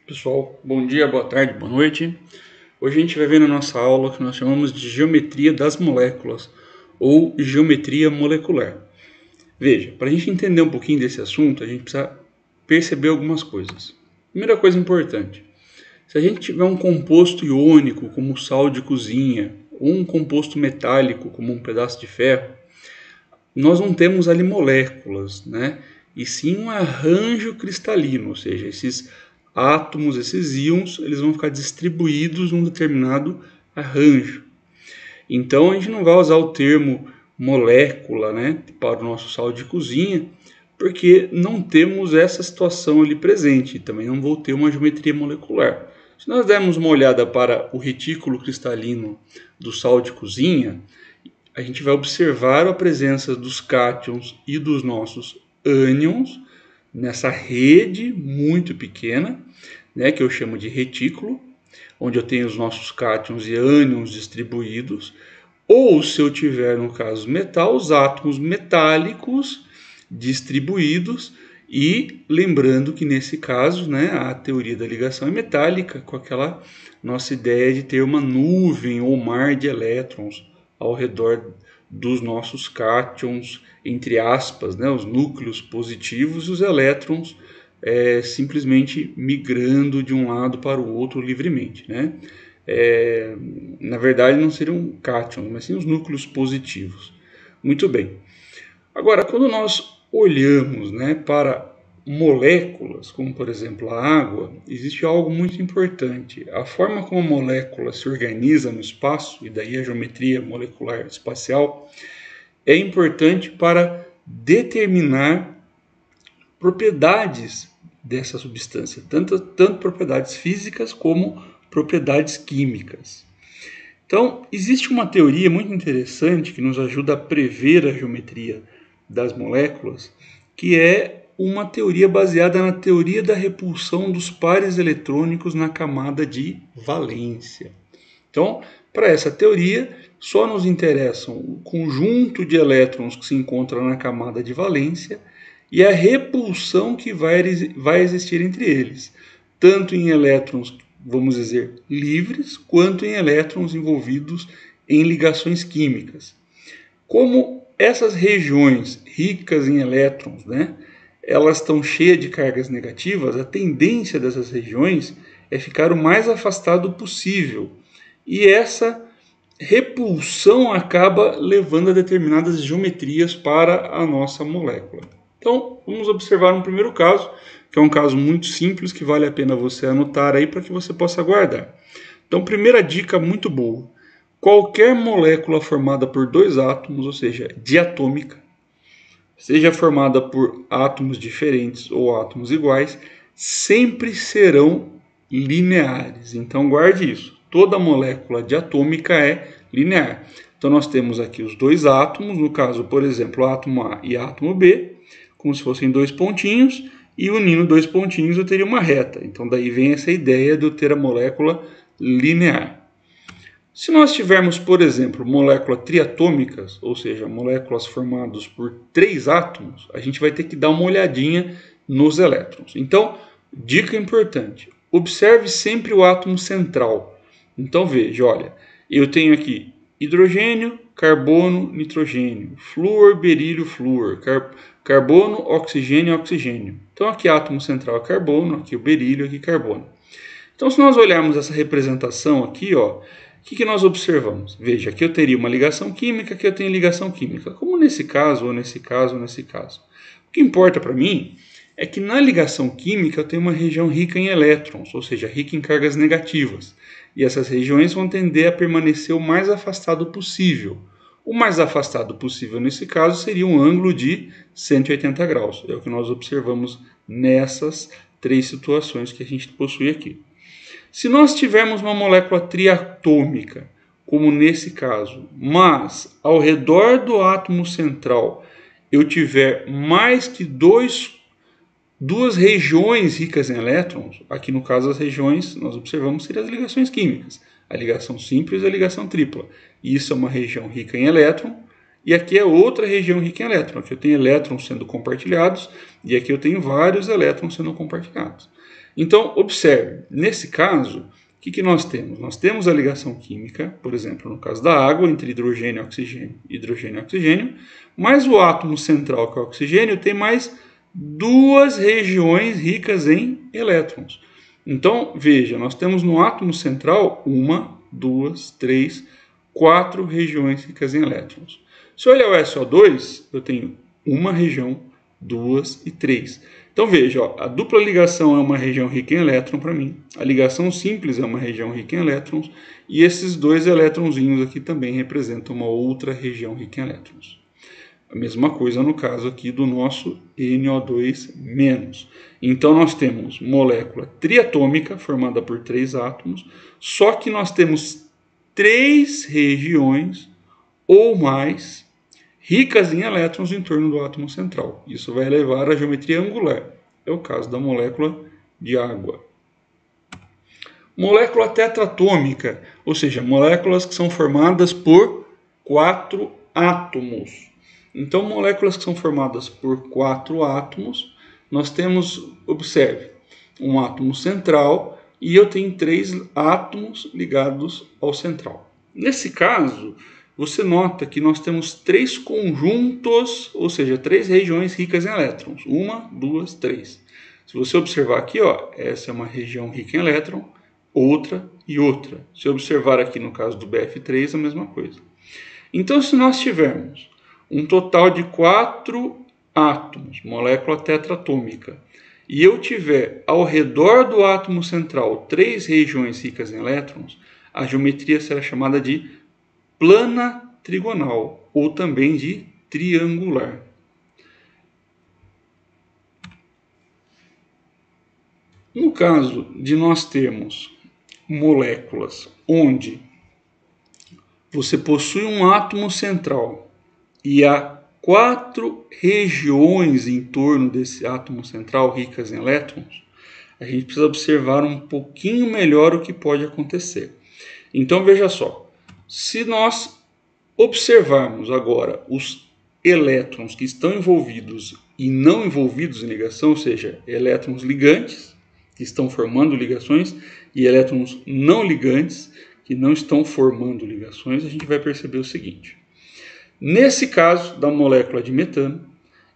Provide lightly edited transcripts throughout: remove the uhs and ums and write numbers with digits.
Pessoal, bom dia, boa tarde, boa noite. Hoje a gente vai ver na nossa aula o que nós chamamos de geometria das moléculas ou geometria molecular. Veja, para a gente entender um pouquinho desse assunto, a gente precisa perceber algumas coisas. Primeira coisa importante, se a gente tiver um composto iônico como sal de cozinha ou um composto metálico como um pedaço de ferro, nós não temos ali moléculas, né? E sim um arranjo cristalino, ou seja, esses átomos, esses íons, eles vão ficar distribuídos num determinado arranjo. Então a gente não vai usar o termo molécula, né, para o nosso sal de cozinha, porque não temos essa situação ali presente, também não vou ter uma geometria molecular. Se nós dermos uma olhada para o retículo cristalino do sal de cozinha, a gente vai observar a presença dos cátions e dos nossos ânions nessa rede muito pequena, né, que eu chamo de retículo, onde eu tenho os nossos cátions e ânions distribuídos, ou se eu tiver, no caso metal, os átomos metálicos distribuídos, e lembrando que nesse caso, né, a teoria da ligação é metálica, com aquela nossa ideia de ter uma nuvem ou mar de elétrons ao redor dos nossos cátions, entre aspas, né, os núcleos positivos e os elétrons simplesmente migrando de um lado para o outro livremente, né? Na verdade não seriam cátions, mas sim os núcleos positivos. Muito bem. Agora, quando nós olhamos, né, para moléculas, como por exemplo a água, existe algo muito importante. A forma como a molécula se organiza no espaço, e daí a geometria molecular espacial, é importante para determinar propriedades dessa substância, tanto propriedades físicas como propriedades químicas. Então, existe uma teoria muito interessante que nos ajuda a prever a geometria das moléculas, que é uma teoria baseada na teoria da repulsão dos pares eletrônicos na camada de valência. Então, para essa teoria, só nos interessam o conjunto de elétrons que se encontra na camada de valência e a repulsão que vai existir entre eles, tanto em elétrons, vamos dizer, livres, quanto em elétrons envolvidos em ligações químicas. Como essas regiões ricas em elétrons, né, elas estão cheias de cargas negativas, a tendência dessas regiões é ficar o mais afastado possível. E essa repulsão acaba levando a determinadas geometrias para a nossa molécula. Então, vamos observar um primeiro caso, que é um caso muito simples, que vale a pena você anotar aí para que você possa guardar. Então, primeira dica muito boa. Qualquer molécula formada por dois átomos, ou seja, diatômica, seja formada por átomos diferentes ou átomos iguais, sempre serão lineares. Então, guarde isso. Toda molécula diatômica é linear. Então, nós temos aqui os dois átomos, no caso, por exemplo, átomo A e átomo B, como se fossem dois pontinhos, e unindo dois pontinhos eu teria uma reta. Então, daí vem essa ideia de eu ter a molécula linear. Se nós tivermos, por exemplo, moléculas triatômicas, ou seja, moléculas formadas por três átomos, a gente vai ter que dar uma olhadinha nos elétrons. Então, dica importante, observe sempre o átomo central. Então veja, olha, eu tenho aqui hidrogênio, carbono, nitrogênio, flúor, berílio, flúor, carbono, oxigênio, oxigênio. Então aqui átomo central é carbono, aqui o berílio, aqui carbono. Então se nós olharmos essa representação aqui, ó, o que nós observamos? Veja, aqui eu teria uma ligação química, aqui eu tenho ligação química. Como nesse caso, ou nesse caso, ou nesse caso. O que importa para mim é que na ligação química eu tenho uma região rica em elétrons, ou seja, rica em cargas negativas. E essas regiões vão tender a permanecer o mais afastado possível. O mais afastado possível nesse caso seria um ângulo de 180 graus. É o que nós observamos nessas três situações que a gente possui aqui. Se nós tivermos uma molécula triatômica, como nesse caso, mas ao redor do átomo central eu tiver mais que duas regiões ricas em elétrons, aqui no caso as regiões, nós observamos, seriam as ligações químicas, a ligação simples e a ligação tripla. Isso é uma região rica em elétron, e aqui é outra região rica em elétron. Aqui eu tenho elétrons sendo compartilhados, e aqui eu tenho vários elétrons sendo compartilhados. Então, observe, nesse caso, o que nós temos? Nós temos a ligação química, por exemplo, no caso da água, entre hidrogênio e oxigênio, mas o átomo central, que é o oxigênio, tem mais duas regiões ricas em elétrons. Então, veja, nós temos no átomo central 1, 2, 3, 4 regiões ricas em elétrons. Se eu olhar o SO2, eu tenho uma região, 2 e 3. Então veja, ó, a dupla ligação é uma região rica em elétron para mim, a ligação simples é uma região rica em elétrons, e esses dois elétronzinhos aqui também representam uma outra região rica em elétrons. A mesma coisa no caso aqui do nosso NO2-. Então nós temos molécula triatômica formada por 3 átomos, só que nós temos 3 regiões ou mais ricas em elétrons em torno do átomo central. Isso vai levar à geometria angular. É o caso da molécula de água. Molécula tetratômica, ou seja, moléculas que são formadas por 4 átomos. Então, moléculas que são formadas por 4 átomos, nós temos, observe, um átomo central e eu tenho 3 átomos ligados ao central. Nesse caso, você nota que nós temos 3 conjuntos, ou seja, 3 regiões ricas em elétrons. 1, 2, 3. Se você observar aqui, ó, essa é uma região rica em elétron, outra e outra. Se observar aqui no caso do BF3, a mesma coisa. Então, se nós tivermos um total de 4 átomos, molécula tetratômica, e eu tiver ao redor do átomo central 3 regiões ricas em elétrons, a geometria será chamada de plana trigonal, ou também de triangular. No caso de nós termos moléculas onde você possui um átomo central e há 4 regiões em torno desse átomo central ricas em elétrons, a gente precisa observar um pouquinho melhor o que pode acontecer. Então veja só, se nós observarmos agora os elétrons que estão envolvidos e não envolvidos em ligação, ou seja, elétrons ligantes, que estão formando ligações, e elétrons não ligantes, que não estão formando ligações, a gente vai perceber o seguinte. Nesse caso da molécula de metano,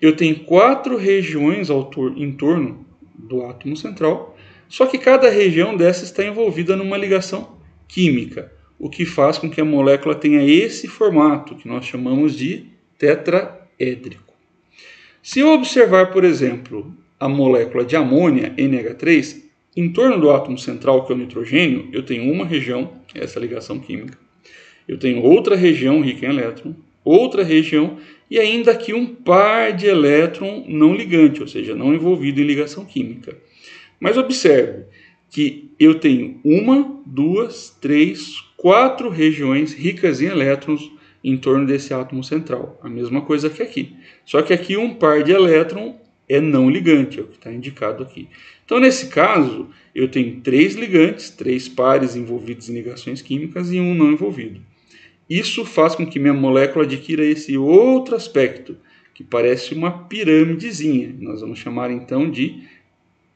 eu tenho 4 regiões em torno do átomo central, só que cada região dessa está envolvida numa ligação química, o que faz com que a molécula tenha esse formato, que nós chamamos de tetraédrico. Se eu observar, por exemplo, a molécula de amônia, NH3, em torno do átomo central, que é o nitrogênio, eu tenho uma região, essa ligação química, eu tenho outra região rica em elétron, outra região e ainda aqui um par de elétron não ligante, ou seja, não envolvido em ligação química. Mas observe que eu tenho 1, 2, 3, 4 regiões ricas em elétrons em torno desse átomo central. A mesma coisa que aqui. Só que aqui um par de elétron é não ligante, é o que está indicado aqui. Então, nesse caso, eu tenho 3 ligantes, 3 pares envolvidos em ligações químicas e um não envolvido. Isso faz com que minha molécula adquira esse outro aspecto, que parece uma pirâmidezinha. Nós vamos chamar então de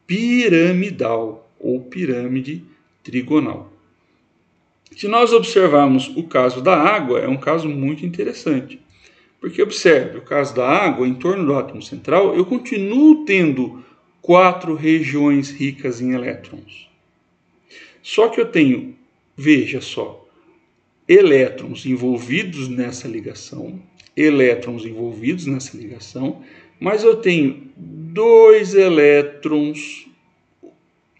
piramidal ou pirâmide trigonal. Se nós observarmos o caso da água, é um caso muito interessante. Porque observe, o caso da água, em torno do átomo central, eu continuo tendo 4 regiões ricas em elétrons. Só que eu tenho, veja só, elétrons envolvidos nessa ligação, mas eu tenho 2 elétrons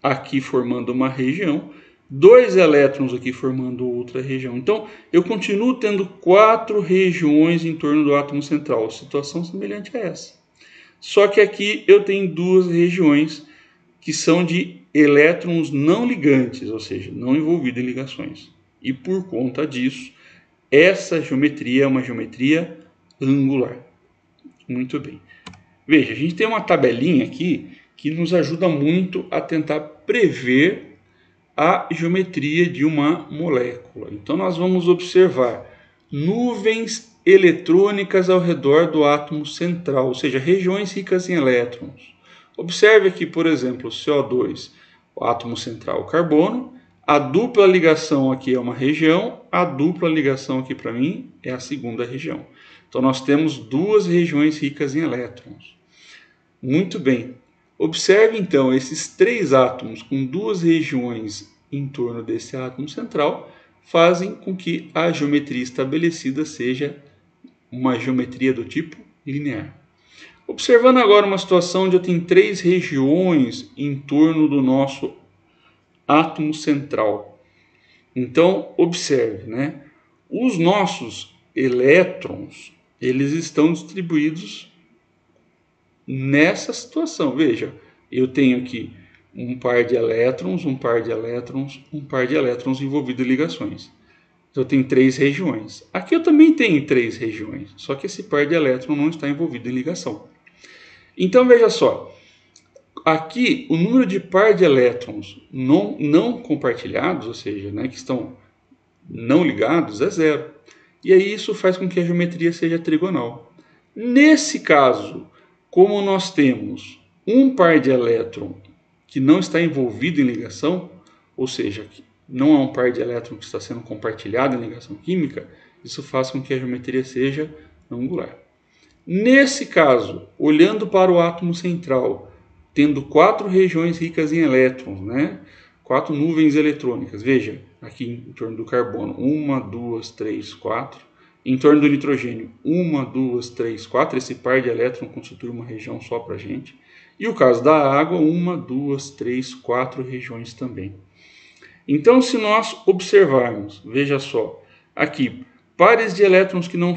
aqui formando uma região, 2 elétrons aqui formando outra região. Então, eu continuo tendo 4 regiões em torno do átomo central, situação semelhante a essa. Só que aqui eu tenho 2 regiões que são de elétrons não ligantes, ou seja, não envolvidos em ligações. E por conta disso, essa geometria é uma geometria angular. Muito bem. Veja, a gente tem uma tabelinha aqui que nos ajuda muito a tentar prever a geometria de uma molécula. Então, nós vamos observar nuvens eletrônicas ao redor do átomo central, ou seja, regiões ricas em elétrons. Observe aqui, por exemplo, o CO2. o átomo central, o carbono. A dupla ligação aqui é uma região, a dupla ligação aqui para mim é a segunda região. Então nós temos duas regiões ricas em elétrons. Muito bem. Observe então esses três átomos com duas regiões em torno desse átomo central fazem com que a geometria estabelecida seja uma geometria do tipo linear. Observando agora uma situação onde eu tenho três regiões em torno do nosso átomo central. Então, observe, né? Os nossos elétrons, eles estão distribuídos nessa situação. Veja, eu tenho aqui um par de elétrons, um par de elétrons, um par de elétrons envolvido em ligações. Então, eu tenho três regiões. Aqui eu também tenho três regiões, só que esse par de elétrons não está envolvido em ligação. Então, veja só. Aqui, o número de par de elétrons não compartilhados, ou seja, né, que estão não ligados, é zero. E aí isso faz com que a geometria seja trigonal. Nesse caso, como nós temos um par de elétron que não está envolvido em ligação, ou seja, não é um par de elétron que está sendo compartilhado em ligação química, isso faz com que a geometria seja angular. Nesse caso, olhando para o átomo central, tendo quatro regiões ricas em elétrons, né? Quatro nuvens eletrônicas. Veja, aqui em torno do carbono, 1, 2, 3, 4. Em torno do nitrogênio, 1, 2, 3, 4. Esse par de elétrons constitui uma região só para a gente. E o caso da água, 1, 2, 3, 4 regiões também. Então, se nós observarmos, veja só, aqui, pares de elétrons que não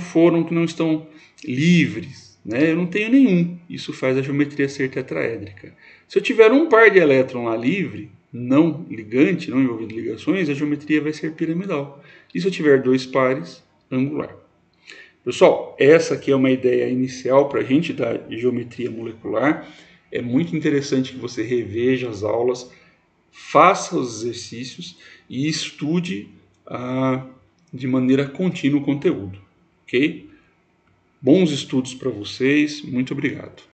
estão livres, né? Eu não tenho nenhum. Isso faz a geometria ser tetraédrica. Se eu tiver um par de elétron lá livre, não ligante, não envolvido em ligações, a geometria vai ser piramidal. E se eu tiver dois pares, angular. Pessoal, essa aqui é uma ideia inicial para a gente da geometria molecular. É muito interessante que você reveja as aulas, faça os exercícios e estude de maneira contínua o conteúdo. Ok? Bons estudos para vocês. Muito obrigado.